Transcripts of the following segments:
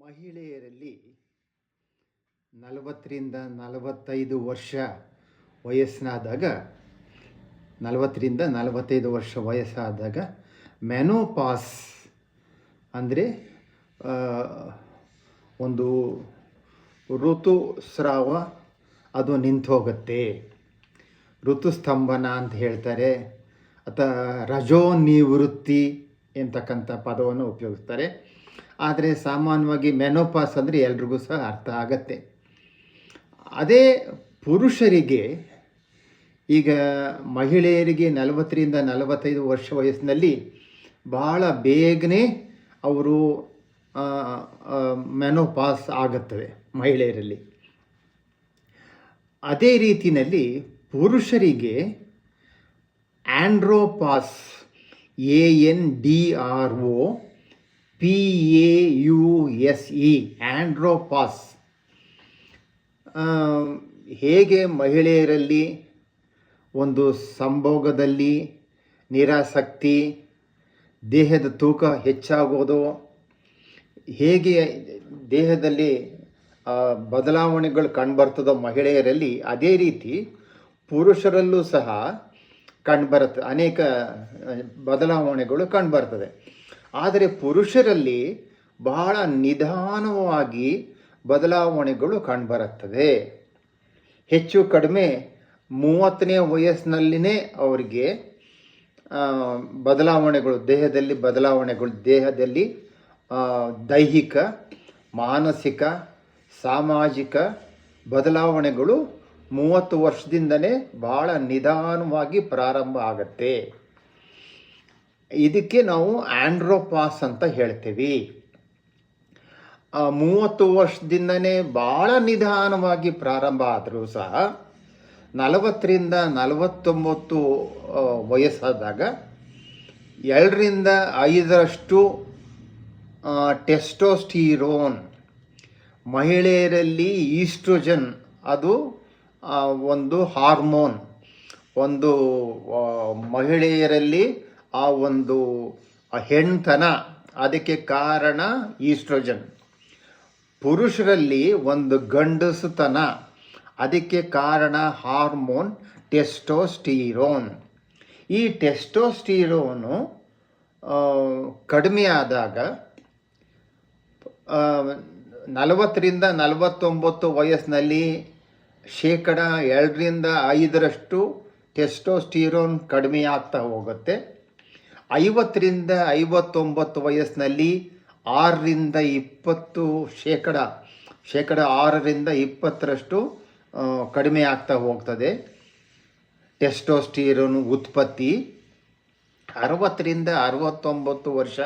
ಮಹಿಳೆಯರಲ್ಲಿ 40ರಿಂದ 45 ವರ್ಷ ವಯಸ್ಸಾದಾಗ 40ರಿಂದ 45 ವರ್ಷ ವಯಸ್ಸಾದಾಗ ಅಂದರೆ ಒಂದು ಋತುಸ್ರಾವ ಅದು ನಿಂತು ಹೋಗುತ್ತೆ. ಋತುಸ್ತಂಭನ ಅಂತ ಹೇಳ್ತಾರೆ, ಅಥವಾ ರಜೋನಿವೃತ್ತಿ ಎಂತಕ್ಕಂಥ ಪದವನ್ನು ಉಪಯೋಗಿಸ್ತಾರೆ. ಆದರೆ ಸಾಮಾನ್ಯವಾಗಿ ಮೆನೋಪಾಸ್ ಅಂದರೆ ಎಲ್ರಿಗೂ ಸಹ ಅರ್ಥ ಆಗತ್ತೆ. ಅದೇ ಪುರುಷರಿಗೆ, ಈಗ ಮಹಿಳೆಯರಿಗೆ 40ರಿಂದ 45 ವರ್ಷ ವಯಸ್ಸಿನಲ್ಲಿ ಭಾಳ ಬೇಗನೆ ಅವರು ಮೆನೋಪಾಸ್ ಆಗುತ್ತವೆ ಮಹಿಳೆಯರಲ್ಲಿ. ಅದೇ ರೀತಿಯಲ್ಲಿ ಪುರುಷರಿಗೆ ಆಂಡ್ರೋಪಾಸ್, ANDROPAUSE ಆಂಡ್ರೋಪಾಸ್. ಹೇಗೆ ಮಹಿಳೆಯರಲ್ಲಿ ಒಂದು ಸಂಭೋಗದಲ್ಲಿ ನಿರಾಸಕ್ತಿ, ದೇಹದ ತೂಕ ಹೆಚ್ಚಾಗೋದು, ಹೇಗೆ ದೇಹದಲ್ಲಿ ಬದಲಾವಣೆಗಳು ಕಂಡುಬರ್ತದೋ ಮಹಿಳೆಯರಲ್ಲಿ, ಅದೇ ರೀತಿ ಪುರುಷರಲ್ಲೂ ಸಹ ಕಂಡುಬರುತ್ತೆ. ಅನೇಕ ಬದಲಾವಣೆಗಳು ಕಂಡುಬರ್ತದೆ. ಆದರೆ ಪುರುಷರಲ್ಲಿ ಬಹಳ ನಿಧಾನವಾಗಿ ಬದಲಾವಣೆಗಳು ಕಂಡುಬರುತ್ತದೆ. ಹೆಚ್ಚು ಕಡಿಮೆ 30ನೇ ವಯಸ್ಸಿನಲ್ಲಿನೇ ಅವರಿಗೆ ಬದಲಾವಣೆಗಳು, ದೇಹದಲ್ಲಿ ದೈಹಿಕ, ಮಾನಸಿಕ, ಸಾಮಾಜಿಕ ಬದಲಾವಣೆಗಳು 30 ವರ್ಷದಿಂದನೇ ಭಾಳ ನಿಧಾನವಾಗಿ ಪ್ರಾರಂಭ ಆಗುತ್ತೆ. ಇದಕ್ಕೆ ನಾವು ಆಂಡ್ರೋಪಾಸ್ ಅಂತ ಹೇಳ್ತೀವಿ. 30 ವರ್ಷದಿಂದನೇ ಭಾಳ ನಿಧಾನವಾಗಿ ಪ್ರಾರಂಭ ಆದರೂ ಸಹ 40ರಿಂದ 49 ವಯಸ್ಸಾದಾಗ 2ರಿಂದ 5ರಷ್ಟು ಟೆಸ್ಟೋಸ್ಟಿರೋನ್, ಮಹಿಳೆಯರಲ್ಲಿ ಈಸ್ಟ್ರೋಜನ್, ಅದು ಒಂದು ಹಾರ್ಮೋನ್, ಒಂದು ಮಹಿಳೆಯರಲ್ಲಿ ಆ ಒಂದು ಹೆಣ್ತನ, ಅದಕ್ಕೆ ಕಾರಣ ಈಸ್ಟ್ರೋಜನ್. ಪುರುಷರಲ್ಲಿ ಒಂದು ಗಂಡಸುತನ, ಅದಕ್ಕೆ ಕಾರಣ ಹಾರ್ಮೋನ್ ಟೆಸ್ಟೋಸ್ಟಿರೋನ್. ಈ ಟೆಸ್ಟೋಸ್ಟಿರೋನು ಕಡಿಮೆ ಆದಾಗ 40ರಿಂದ 49 ವಯಸ್ಸಿನಲ್ಲಿ 2ರಿಂದ 5ರಷ್ಟು ಟೆಸ್ಟೋಸ್ಟಿರೋನ್ ಕಡಿಮೆ ಆಗ್ತಾ ಹೋಗುತ್ತೆ. 50ರಿಂದ 59 ವಯಸ್ಸಿನಲ್ಲಿ 6ರಿಂದ 20% ಕಡಿಮೆ ಆಗ್ತಾ ಹೋಗ್ತದೆ ಟೆಸ್ಟೋಸ್ಟಿರೋನ್ ಉತ್ಪತ್ತಿ. 60ರಿಂದ 69 ವರ್ಷ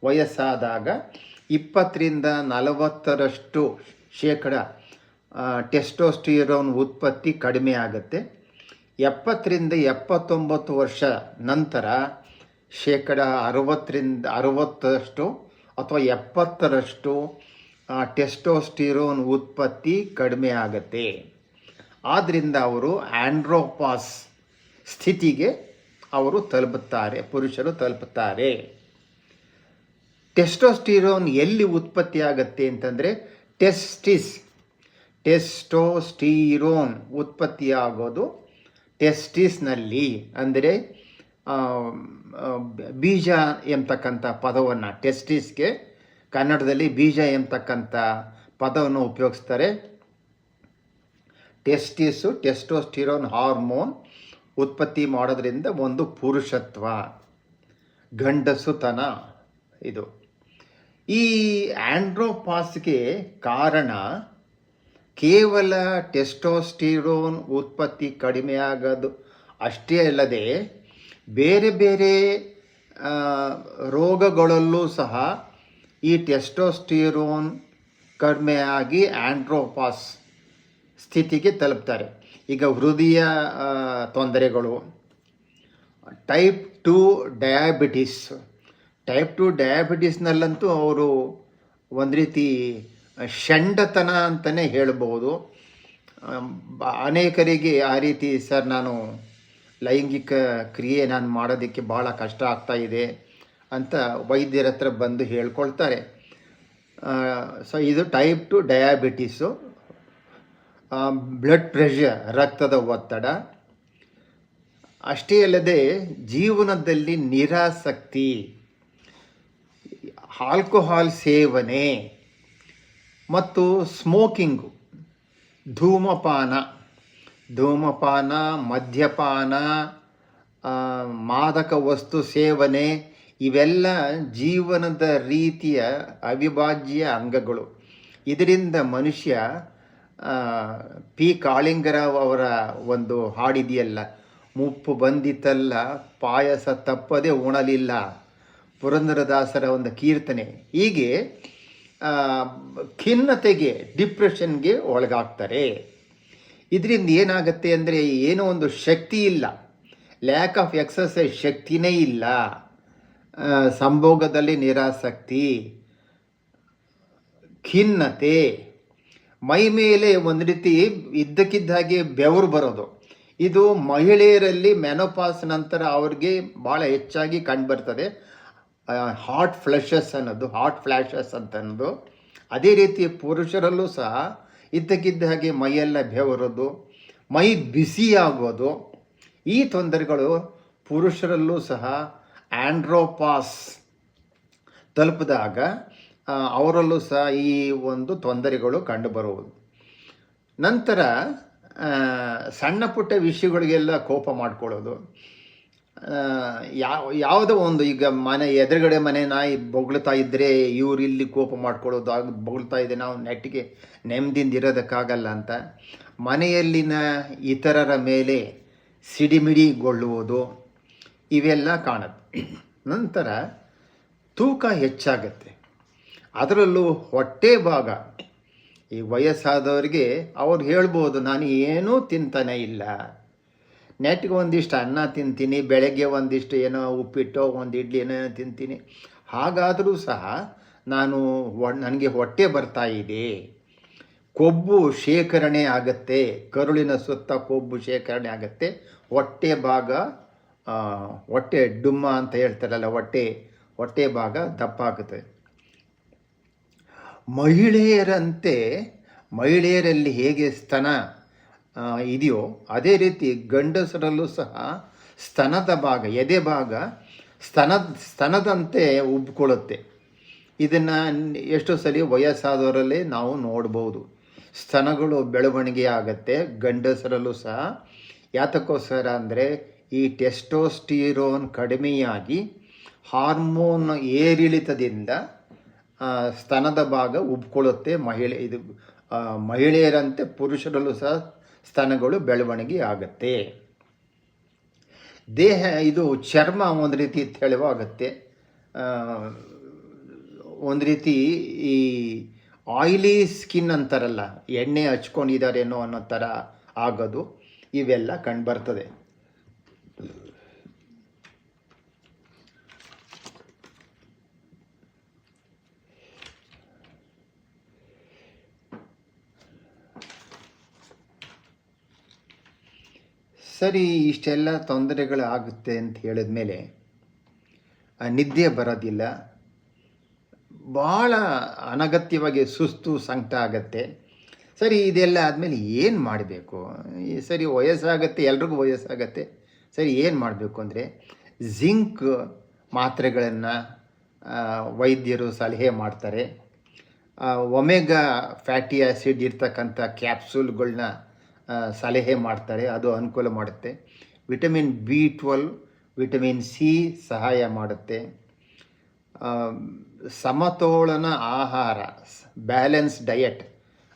ವಯಸ್ಸಾದಾಗ 20ರಿಂದ 40% ಟೆಸ್ಟೋಸ್ಟಿರೋನ್ ಉತ್ಪತ್ತಿ ಕಡಿಮೆ ಆಗುತ್ತೆ. 70ರಿಂದ 79 ವರ್ಷ ನಂತರ 60% ಅಥವಾ 70% ಟೆಸ್ಟೋಸ್ಟಿರೋನ್ ಉತ್ಪತ್ತಿ ಕಡಿಮೆ ಆಗುತ್ತೆ. ಆದ್ದರಿಂದ ಅವರು ಆಂಡ್ರೋಪಾಸ್ ಸ್ಥಿತಿಗೆ ಪುರುಷರು ತಲುಪುತ್ತಾರೆ. ಟೆಸ್ಟೋಸ್ಟಿರೋನ್ ಎಲ್ಲಿ ಉತ್ಪತ್ತಿ ಆಗುತ್ತೆ ಅಂತಂದರೆ ಟೆಸ್ಟೋಸ್ಟಿರೋನ್ ಉತ್ಪತ್ತಿಯಾಗೋದು ಟೆಸ್ಟಿಸ್ನಲ್ಲಿ. ಅಂದರೆ ಬೀಜ ಎಂಬತಕ್ಕಂಥ ಪದವನ್ನು, ಟೆಸ್ಟಿಸ್ಗೆ ಕನ್ನಡದಲ್ಲಿ ಬೀಜ ಎಂಬತಕ್ಕಂಥ ಪದವನ್ನು ಉಪಯೋಗಿಸ್ತಾರೆ. ಟೆಸ್ಟೋಸ್ಟಿರೋನ್ ಹಾರ್ಮೋನ್ ಉತ್ಪತ್ತಿ ಮಾಡೋದ್ರಿಂದ ಒಂದು ಪುರುಷತ್ವ, ಗಂಡಸುತನ ಇದು. ಈ ಆಂಡ್ರೋಪಾಸ್ಗೆ ಕಾರಣ ಕೇವಲ ಟೆಸ್ಟೋಸ್ಟಿರೋನ್ ಉತ್ಪತ್ತಿ ಕಡಿಮೆ ಆಗೋದು ಅಷ್ಟೇ ಅಲ್ಲದೆ ಬೇರೆ ಬೇರೆ ರೋಗಗಳಲ್ಲೂ ಸಹ ಈ ಟೆಸ್ಟೋಸ್ಟಿರೋನ್ ಕಡಿಮೆಯಾಗಿ ಆಂಡ್ರೋಪಾಸ್ ಸ್ಥಿತಿಗೆ ತಲುಪ್ತಾರೆ. ಈಗ ಹೃದಯ ತೊಂದರೆಗಳು, ಟೈಪ್ 2 ಡಯಾಬಿಟಿಸ್ನಲ್ಲಂತೂ ಅವರು ಒಂದು ರೀತಿ ಷಂಡತನ ಅಂತಲೇ ಹೇಳ್ಬೋದು. ಅನೇಕರಿಗೆ ಆ ರೀತಿ, ಸರ್ ನಾನು ಲೈಂಗಿಕ ಕ್ರಿಯೆ ಮಾಡೋದಕ್ಕೆ ಭಾಳ ಕಷ್ಟ ಆಗ್ತಾಯಿದೆ ಅಂತ ವೈದ್ಯರ ಹತ್ರ ಬಂದು ಹೇಳ್ಕೊಳ್ತಾರೆ. ಸೊ ಇದು ಟೈಪ್ 2 ಡಯಾಬಿಟಿಸು, ಬ್ಲಡ್ ಪ್ರೆಷರ್, ರಕ್ತದ ಒತ್ತಡ. ಅಷ್ಟೇ ಅಲ್ಲದೆ ಜೀವನದಲ್ಲಿ ನಿರಾಸಕ್ತಿ, ಆಲ್ಕೋಹಾಲ್ ಸೇವನೆ ಮತ್ತು ಸ್ಮೋಕಿಂಗು, ಧೂಮಪಾನ, ಮದ್ಯಪಾನ, ಮಾದಕ ವಸ್ತು ಸೇವನೆ ಇವೆಲ್ಲ ಜೀವನದ ರೀತಿಯ ಅವಿಭಾಜ್ಯ ಅಂಗಗಳು. ಇದರಿಂದ ಮನುಷ್ಯ ಪಿ ಕಾಳಿಂಗರಾವ್ ಅವರ ಒಂದು ಹಾಡಿದೆಯಲ್ಲ, ಮುಪ್ಪು ಬಂದಿತಲ್ಲ ಪಾಯಸ ತಪ್ಪದೆ ಉಣಲಿಲ್ಲ, ಪುರಂದರದಾಸರ ಒಂದು ಕೀರ್ತನೆ. ಹೀಗೆ ಖಿನ್ನತೆಗೆ, ಡಿಪ್ರೆಷನ್ಗೆ ಒಳಗಾಗ್ತಾರೆ. ಇದರಿಂದ ಏನಾಗುತ್ತೆ ಅಂದರೆ ಏನೋ ಒಂದು ಶಕ್ತಿ ಇಲ್ಲ, ಲ್ಯಾಕ್ ಆಫ್ ಎಕ್ಸಸೈಸ್, ಶಕ್ತಿನೇ ಇಲ್ಲ, ಸಂಭೋಗದಲ್ಲಿ ನಿರಾಸಕ್ತಿ, ಖಿನ್ನತೆ, ಮೈ ಮೇಲೆ ಒಂದು ರೀತಿ ಇದ್ದಕ್ಕಿದ್ದ ಹಾಗೆ ಬೆವರು ಬರೋದು. ಇದು ಮಹಿಳೆಯರಲ್ಲಿ ಮೆನೋಪಾಸ್ ನಂತರ ಅವ್ರಿಗೆ ಭಾಳ ಹೆಚ್ಚಾಗಿ ಕಂಡುಬರ್ತದೆ. ಹಾಟ್ ಫ್ಲ್ಯಾಶಸ್ ಅಂತ ಅನ್ನೋದು. ಅದೇ ರೀತಿ ಪುರುಷರಲ್ಲೂ ಸಹ ಇದ್ದಕ್ಕಿದ್ದ ಹಾಗೆ ಮೈಯೆಲ್ಲ ಬೆವರೋದು, ಮೈ ಬಿಸಿಯಾಗೋದು, ಈ ತೊಂದರೆಗಳು ಪುರುಷರಲ್ಲೂ ಸಹ ಆಂಡ್ರೋಪಾಸ್ ತಲುಪಿದಾಗ ಅವರಲ್ಲೂ ಸಹ ಈ ಒಂದು ತೊಂದರೆಗಳು ಕಂಡುಬರುವುದು. ನಂತರ ಸಣ್ಣ ಪುಟ್ಟ ವಿಷಯಗಳಿಗೆಲ್ಲ ಕೋಪ ಮಾಡ್ಕೊಳ್ಳೋದು. ಯಾವುದೋ ಒಂದು, ಈಗ ಎದುರುಗಡೆ ಮನೆ ನಾಯಿ ಬೊಗಳ್ತಾ ಇದ್ದರೆ ಇವ್ರು ಇಲ್ಲಿ ಕೋಪ ಮಾಡ್ಕೊಳ್ಳೋದು, ಬೊಗಳ್ತಾ ಇದೆ, ನಾವು ನೆಟ್ಟಿಗೆ ನೆಮ್ಮದಿಯಿಂದ ಇರೋದಕ್ಕಾಗಲ್ಲ ಅಂತ ಮನೆಯಲ್ಲಿನ ಇತರರ ಮೇಲೆ ಸಿಡಿಮಿಡಿಗೊಳ್ಳುವುದು, ಇವೆಲ್ಲ ಕಾಣುತ್ತೆ. ನಂತರ ತೂಕ ಹೆಚ್ಚಾಗತ್ತೆ, ಅದರಲ್ಲೂ ಹೊಟ್ಟೆ ಭಾಗ. ಈ ವಯಸ್ಸಾದವರಿಗೆ ಅವ್ರು ಹೇಳ್ಬೋದು, ನಾನು ಏನೂ ತಿಂತಾನೆ ಇಲ್ಲ, ನೆಟ್ಗೆ ಒಂದಿಷ್ಟು ಅನ್ನ ತಿಂತೀನಿ, ಬೆಳಗ್ಗೆ ಒಂದಿಷ್ಟು ಏನೋ ಉಪ್ಪಿಟ್ಟೋ ಒಂದು ಇಡ್ಲಿ ಏನೋ ತಿಂತೀನಿ, ಹಾಗಾದರೂ ಸಹ ನನಗೆ ಹೊಟ್ಟೆ ಬರ್ತಾ ಇದೆ, ಕೊಬ್ಬು ಶೇಖರಣೆ ಆಗುತ್ತೆ, ಕರುಳಿನ ಸುತ್ತ ಕೊಬ್ಬು ಶೇಖರಣೆ ಆಗುತ್ತೆ, ಹೊಟ್ಟೆ ಭಾಗ, ಹೊಟ್ಟೆ ಡುಮ್ಮ ಅಂತ ಹೇಳ್ತಾರಲ್ಲ, ಹೊಟ್ಟೆ ಭಾಗ ದಪ್ಪ ಆಗುತ್ತೆ. ಮಹಿಳೆಯರಲ್ಲಿ ಹೇಗೆ ಸ್ತನ ಇದೆಯೋ ಅದೇ ರೀತಿ ಗಂಡಸರಲ್ಲೂ ಸಹ ಸ್ತನದ ಭಾಗ, ಎದೆ ಭಾಗ ಸ್ತನದಂತೆ ಉಬ್ಕೊಳ್ಳುತ್ತೆ. ಇದನ್ನು ಎಷ್ಟೋ ಸಲ ವಯಸ್ಸಾದವರಲ್ಲೇ ನಾವು ನೋಡ್ಬೋದು. ಸ್ತನಗಳು ಬೆಳವಣಿಗೆ ಆಗುತ್ತೆ ಗಂಡಸರಲ್ಲೂ ಸಹ. ಯಾತಕ್ಕೋಸ್ಕರ ಅಂದರೆ ಈ ಟೆಸ್ಟೋಸ್ಟಿರೋನ್ ಕಡಿಮೆಯಾಗಿ ಹಾರ್ಮೋನ್ ಏರಿಳಿತದಿಂದ ಸ್ತನದ ಭಾಗ ಉಬ್ಕೊಳ್ಳುತ್ತೆ. ಮಹಿಳೆಯರಂತೆ ಪುರುಷರಲ್ಲೂ ಸಹ ಸ್ತನಗಳು ಬೆಳವಣಿಗೆ ಆಗುತ್ತೆ. ಇದು ಚರ್ಮ ಒಂದು ರೀತಿ ತೆಳುವಾಗುತ್ತೆ, ಒಂದು ರೀತಿ ಈ ಆಯಿಲಿ ಸ್ಕಿನ್ ಅಂತಾರಲ್ಲ, ಎಣ್ಣೆ ಹಚ್ಕೊಂಡಿದ್ದಾರೇನೋ ಅನ್ನೋ ಥರ ಆಗೋದು, ಇವೆಲ್ಲ ಕಂಡುಬರ್ತದೆ. ಸರಿ, ಇಷ್ಟೆಲ್ಲ ತೊಂದರೆಗಳು ಆಗುತ್ತೆ ಅಂತ ಹೇಳಿದ ಮೇಲೆ ನಿದ್ದೆ ಬರೋದಿಲ್ಲ, ಭಾಳ ಅನಗತ್ಯವಾಗಿ ಸುಸ್ತು ಸಂಕಟ ಆಗುತ್ತೆ. ಸರಿ, ಇದೆಲ್ಲ ಆದಮೇಲೆ ಏನು ಮಾಡಬೇಕು? ಸರಿ, ವಯಸ್ಸಾಗತ್ತೆ, ಎಲ್ರಿಗೂ ವಯಸ್ಸಾಗತ್ತೆ. ಸರಿ, ಏನು ಮಾಡಬೇಕು ಅಂದರೆ ಜಿಂಕ್ ಮಾತ್ರೆಗಳನ್ನು ವೈದ್ಯರು ಸಲಹೆ ಮಾಡ್ತಾರೆ. ಒಮೆಗಾ ಫ್ಯಾಟಿ ಆ್ಯಸಿಡ್ ಇರ್ತಕ್ಕಂಥ ಕ್ಯಾಪ್ಸೂಲ್ಗಳನ್ನ ಸಲಹೆ ಮಾಡ್ತಾರೆ, ಅದು ಅನುಕೂಲ ಮಾಡುತ್ತೆ. ವಿಟಮಿನ್ B12, ವಿಟಮಿನ್ C ಸಹಾಯ ಮಾಡುತ್ತೆ. ಸಮತೋಲನ ಆಹಾರ, ಬ್ಯಾಲೆನ್ಸ್ ಡಯಟ್,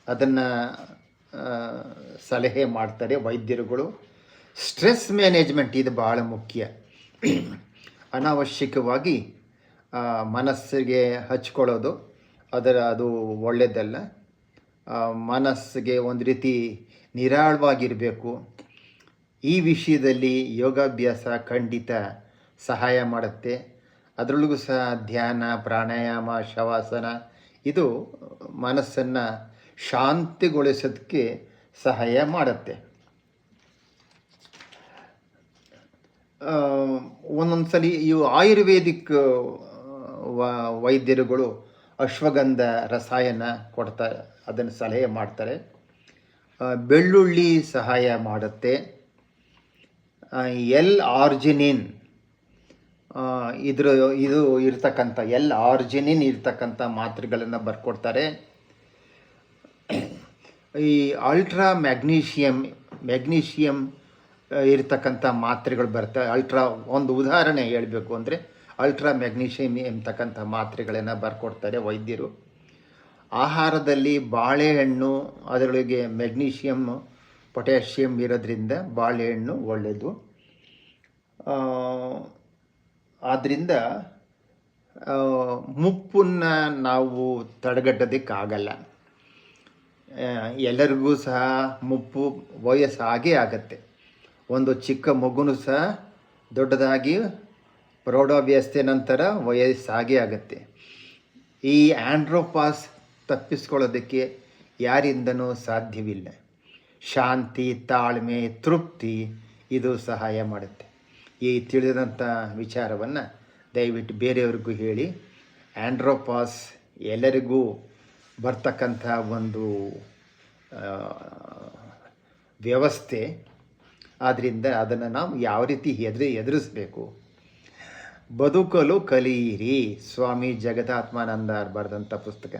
ಅದನ್ನು ಸಲಹೆ ಮಾಡ್ತಾರೆ ವೈದ್ಯರುಗಳು. ಸ್ಟ್ರೆಸ್ ಮ್ಯಾನೇಜ್ಮೆಂಟ್, ಇದು ಭಾಳ ಮುಖ್ಯ. ಅನಾವಶ್ಯಕವಾಗಿ ಮನಸ್ಸಿಗೆ ಹಚ್ಕೊಳ್ಳೋದು ಅದು ಒಳ್ಳೆಯದಲ್ಲ. ಮನಸ್ಸಿಗೆ ಒಂದು ರೀತಿ ನಿರಾಳವಾಗಿರಬೇಕು. ಈ ವಿಷಯದಲ್ಲಿ ಯೋಗಾಭ್ಯಾಸ ಖಂಡಿತ ಸಹಾಯ ಮಾಡುತ್ತೆ. ಅದರೊಳಗೂ ಸಹ ಧ್ಯಾನ, ಪ್ರಾಣಾಯಾಮ, ಶವಾಸನ ಇದು ಮನಸ್ಸನ್ನು ಶಾಂತಿಗೊಳಿಸೋದಕ್ಕೆ ಸಹಾಯ ಮಾಡುತ್ತೆ. ಒಂದೊಂದು ಸಲ ಇವು ಆಯುರ್ವೇದಿಕ್ ವೈದ್ಯರುಗಳು ಅಶ್ವಗಂಧ ರಸಾಯನ ಕೊಡ್ತಾರೆ, ಅದನ್ನು ಸಲಹೆ ಮಾಡ್ತಾರೆ. ಬೆಳ್ಳುಳ್ಳಿ ಸಹಾಯ ಮಾಡುತ್ತೆ. ಎಲ್ ಆರ್ಜಿನಿನ್ ಇದು ಇರ್ತಕ್ಕಂಥ ಆರ್ಜಿನಿನ್ ಇರ್ತಕ್ಕಂಥ ಮಾತ್ರೆಗಳನ್ನು ಬರ್ಕೊಡ್ತಾರೆ. ಈ ಅಲ್ಟ್ರಾ ಮ್ಯಾಗ್ನೀಷಿಯಮ್ ಇರ್ತಕ್ಕಂಥ ಮಾತ್ರೆಗಳು ಬರ್ತವೆ. ಒಂದು ಉದಾಹರಣೆ ಹೇಳಬೇಕು ಅಂದರೆ ಅಲ್ಟ್ರಾ ಮ್ಯಾಗ್ನೀಷಿಯಮ್ ಎಂಬತಕ್ಕಂಥ ಮಾತ್ರೆಗಳನ್ನು ಬರ್ಕೊಡ್ತಾರೆ ವೈದ್ಯರು. ಆಹಾರದಲ್ಲಿ ಬಾಳೆಹಣ್ಣು, ಅದರೊಳಗೆ ಮೆಗ್ನೀಷಿಯಮ್ ಪೊಟ್ಯಾಷಿಯಮ್ ಇರೋದ್ರಿಂದ ಬಾಳೆಹಣ್ಣು ಒಳ್ಳೆಯದು. ಆದ್ದರಿಂದ ಮುಪ್ಪನ್ನು ನಾವು ತಡೆಗಟ್ಟೋದಕ್ಕಾಗಲ್ಲ. ಎಲ್ಲರಿಗೂ ಸಹ ಮುಪ್ಪು ವಯಸ್ಸಾಗೇ ಆಗತ್ತೆ. ಒಂದು ಚಿಕ್ಕ ಮಗುನೂ ಸಹ ದೊಡ್ಡದಾಗಿ ಪ್ರೌಢಾಭ್ಯಾಸದ ನಂತರ ವಯಸ್ಸಾಗೇ ಆಗುತ್ತೆ. ಈ ಆಂಡ್ರೋಪಾಸ್ ತಪ್ಪಿಸ್ಕೊಳ್ಳೋದಕ್ಕೆ ಯಾರಿಂದನೂ ಸಾಧ್ಯವಿಲ್ಲ. ಶಾಂತಿ, ತಾಳ್ಮೆ, ತೃಪ್ತಿ ಇದು ಸಹಾಯ ಮಾಡುತ್ತೆ. ಈ ತಿಳಿದಂಥ ವಿಚಾರವನ್ನು ದಯವಿಟ್ಟು ಬೇರೆಯವ್ರಿಗೂ ಹೇಳಿ. ಆಂಡ್ರೋಪಾಸ್ ಎಲ್ಲರಿಗೂ ಬರ್ತಕ್ಕಂಥ ಒಂದು ವ್ಯವಸ್ಥೆ. ಆದ್ದರಿಂದ ಅದನ್ನು ನಾವು ಯಾವ ರೀತಿ ಎದುರಿಸಬೇಕು. ಬದುಕಲು ಕಲಿಯಿರಿ, ಸ್ವಾಮಿ ಜಗದಾತ್ಮಾನಂದ ಬರೆದಂಥ ಪುಸ್ತಕ.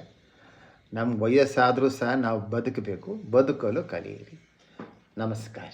ನಮ್ಗೆ ವಯಸ್ಸಾದರೂ ಸಹ ನಾವು ಬದುಕಬೇಕು. ಬದುಕಲು ಕಲಿಯಿರಿ. ನಮಸ್ಕಾರ.